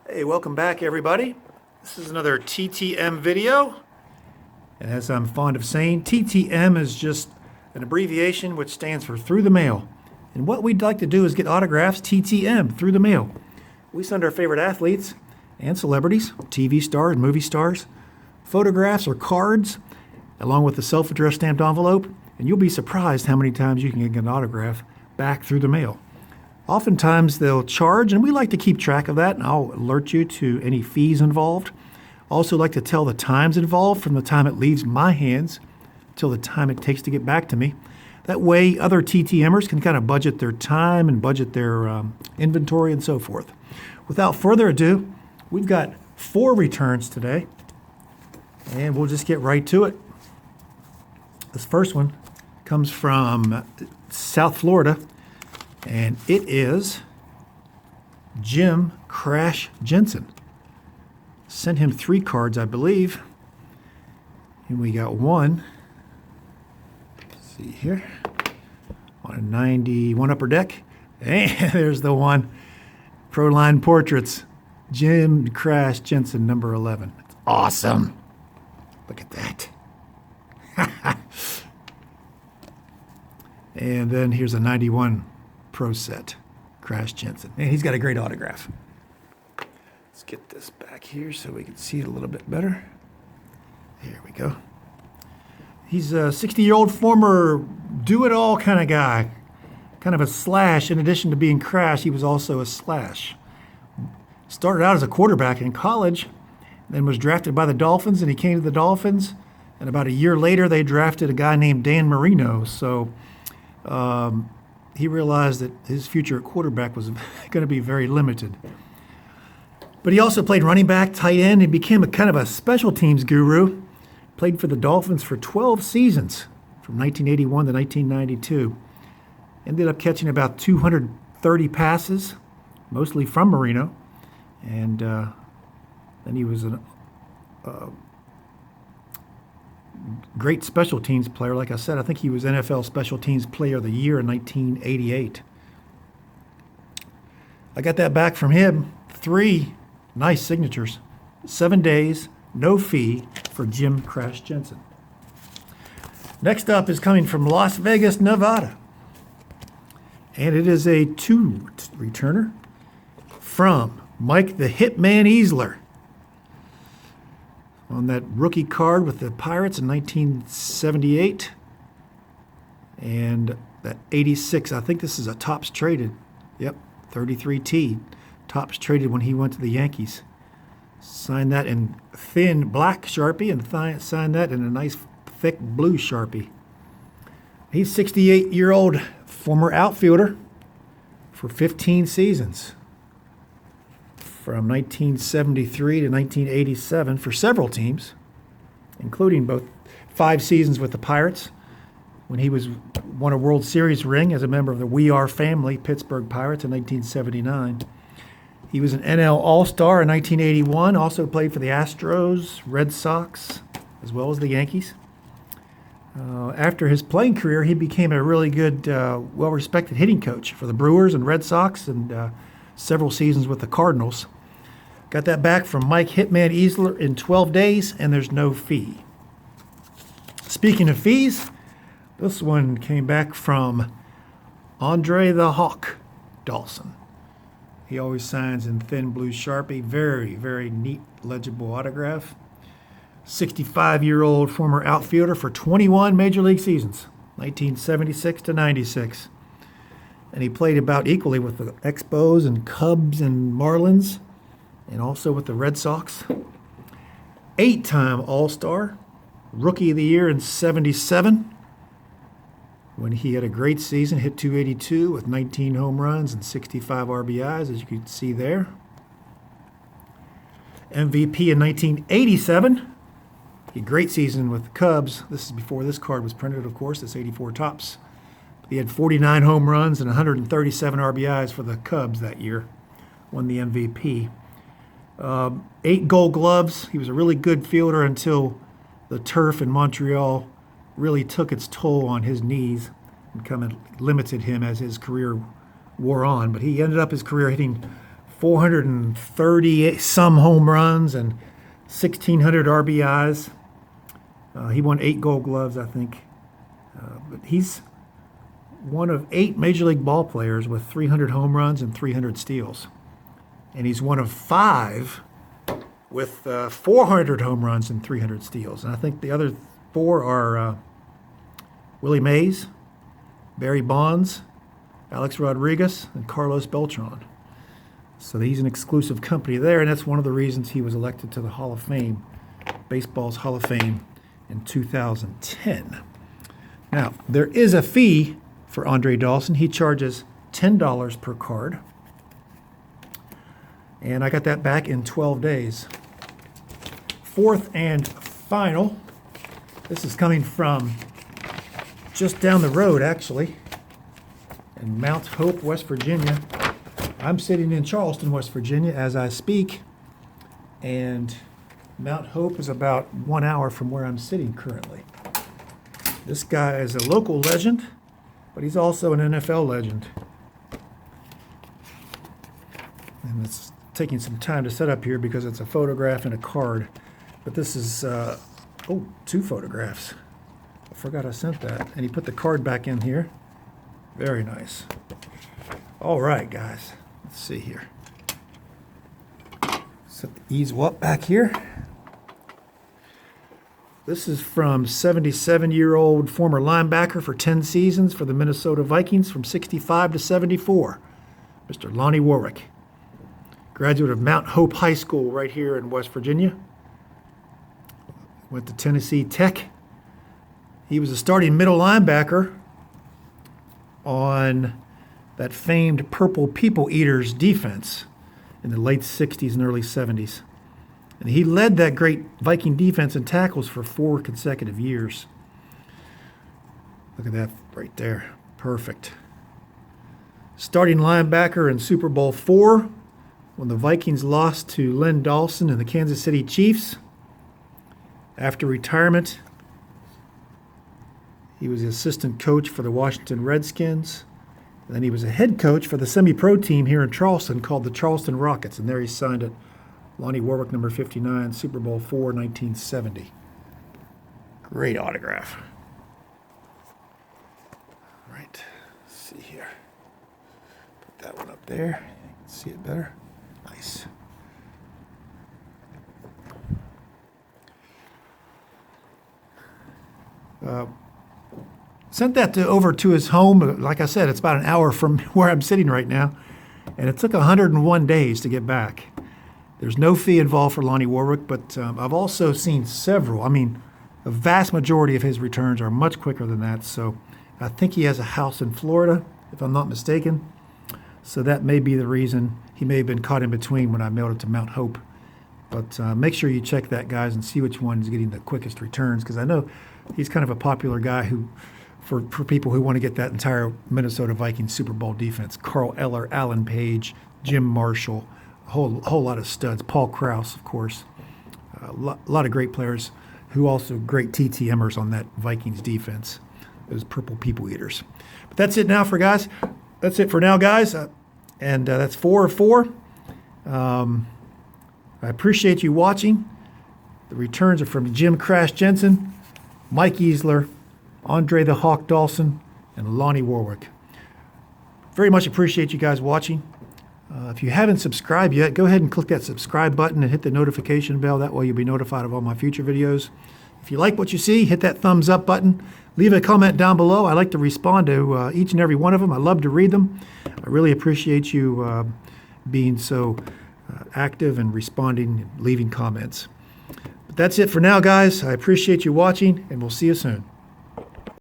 Hey, welcome back everybody. This is another TTM video. And as I'm fond of saying, TTM is just an abbreviation which stands for through the mail. And what we'd like to do is get autographs TTM through the mail. We send our favorite athletes and celebrities, TV stars, movie stars, photographs or cards, along with a self-addressed stamped envelope. And you'll be surprised how many times you can get an autograph back through the mail. Oftentimes they'll charge, and we like to keep track of that, and I'll alert you to any fees involved. Also like to tell the times involved from the time it leaves my hands till the time it takes to get back to me. That way other TTMers can kind of budget their time and budget their inventory and so forth. Without further ado, we've got 4 returns today, and we'll just get right to it. This first one comes from South Florida, and it is Jim Crash Jensen. Sent him 3 cards, I believe. And we got one. Let's see here. On a 91 upper deck. And there's the one. Proline Portraits. Jim Crash Jensen, number 11. That's awesome. Look at that. And then here's a 91 Pro Set, Crash Jensen. And he's got a great autograph. Let's get this back here so we can see it a little bit better. There we go. He's a 60-year-old former do-it-all kind of guy. Kind of a slash. In addition to being Crash, he was also a slash. Started out as a quarterback in college, then was drafted by the Dolphins, and he came to the Dolphins. And about a year later, they drafted a guy named Dan Marino. So he realized that his future at quarterback was going to be very limited. But he also played running back, tight end, and became a kind of a special teams guru. Played for the Dolphins for 12 seasons, from 1981 to 1992. Ended up catching about 230 passes, mostly from Marino. And then he was a great special teams player. Like I said, I think he was NFL Special Teams Player of the Year in 1988. I got that back from him. 3 nice signatures. 7 days, no fee for Jim Crash Jensen. Next up is coming from Las Vegas, Nevada. And it is a 2 returner from Mike the Hitman Easler. On that rookie card with the Pirates in 1978. And that 86, I think this is a Topps traded. Yep, 33T. Topps traded when he went to the Yankees. Signed that in thin black Sharpie and signed that in a nice thick blue Sharpie. He's 68-year-old former outfielder for 15 seasons. From 1973 to 1987 for several teams, including both 5 seasons with the Pirates, when he won a World Series ring as a member of the We Are Family Pittsburgh Pirates in 1979. He was an NL All-Star in 1981, also played for the Astros, Red Sox, as well as the Yankees. After his playing career, he became a really good, well-respected hitting coach for the Brewers and Red Sox and several seasons with the Cardinals. Got that back from Mike Hitman Easler in 12 days, and there's no fee. Speaking of fees, this one came back from Andre the Hawk Dawson. He always signs in thin blue Sharpie. Very, very neat, legible autograph. 65-year-old former outfielder for 21 Major League seasons, 1976 to 96. And he played about equally with the Expos and Cubs and Marlins, and also with the Red Sox. 8-time All-Star, Rookie of the Year in 77, when he had a great season, hit 282 with 19 home runs and 65 RBIs, as you can see there. MVP in 1987. He had a great season with the Cubs. This is before this card was printed, of course. It's 84 Topps. He had 49 home runs and 137 RBIs for the Cubs that year. Won the MVP. 8 Gold Gloves. He was a really good fielder until the turf in Montreal really took its toll on his knees and kind of limited him as his career wore on. But he ended up his career hitting 430 some home runs and 1,600 RBIs. He won 8 Gold Gloves, I think. But he's one of 8 Major League ball players with 300 home runs and 300 steals. And he's one of 5 with 400 home runs and 300 steals. And I think the other 4 are Willie Mays, Barry Bonds, Alex Rodriguez, and Carlos Beltran. So he's an exclusive company there, and that's one of the reasons he was elected to the Hall of Fame, baseball's Hall of Fame, in 2010. Now, there is a fee for Andre Dawson. He charges $10 per card. And I got that back in 12 days. Fourth and final. This is coming from just down the road, actually, in Mount Hope, West Virginia. I'm sitting in Charleston, West Virginia, as I speak, and Mount Hope is about 1 hour from where I'm sitting currently. This guy is a local legend, but he's also an NFL legend. And it's taking some time to set up here because it's a photograph and a card. But this is, 2 photographs. I forgot I sent that. And he put the card back in here. Very nice. All right, guys. Let's see here. Set the easel up back here. This is from 77-year-old former linebacker for 10 seasons for the Minnesota Vikings from 65 to 74, Mr. Lonnie Warwick. Graduate of Mount Hope High School right here in West Virginia. Went to Tennessee Tech. He was a starting middle linebacker on that famed Purple People Eaters defense in the late 60s and early 70s. And he led that great Viking defense in tackles for 4 consecutive years. Look at that right there. Perfect. Starting linebacker in Super Bowl IV when the Vikings lost to Len Dawson and the Kansas City Chiefs. After retirement, he was the assistant coach for the Washington Redskins. And then he was a head coach for the semi-pro team here in Charleston called the Charleston Rockets. And there he signed it. Lonnie Warwick, number 59, Super Bowl IV, 1970. Great autograph. All right, let's see here. Put that one up there. You can see it better. Nice. Sent that over to his home. Like I said, it's about an hour from where I'm sitting right now. And it took 101 days to get back. There's no fee involved for Lonnie Warwick, but I've also seen several. I mean, the vast majority of his returns are much quicker than that. So I think he has a house in Florida, if I'm not mistaken. So that may be the reason he may have been caught in between when I mailed it to Mount Hope. But make sure you check that, guys, and see which one is getting the quickest returns, because I know he's kind of a popular guy who, for people who want to get that entire Minnesota Vikings Super Bowl defense. Carl Eller, Alan Page, Jim Marshall, a whole lot of studs. Paul Krause, of course. A lot of great players who also great TTMers on that Vikings defense. Those Purple People Eaters. But that's it now for guys. That's it for now, guys. And that's 4 of 4. I appreciate you watching. The returns are from Jim Crash Jensen, Mike Easler, Andre the Hawk Dawson, and Lonnie Warwick. Very much appreciate you guys watching. If you haven't subscribed yet, go ahead and click that subscribe button and hit the notification bell. That way you'll be notified of all my future videos. If you like what you see, hit that thumbs up button. Leave a comment down below. I like to respond to each and every one of them. I love to read them. I really appreciate you being so active and responding and leaving comments. But that's it for now, guys. I appreciate you watching, and we'll see you soon.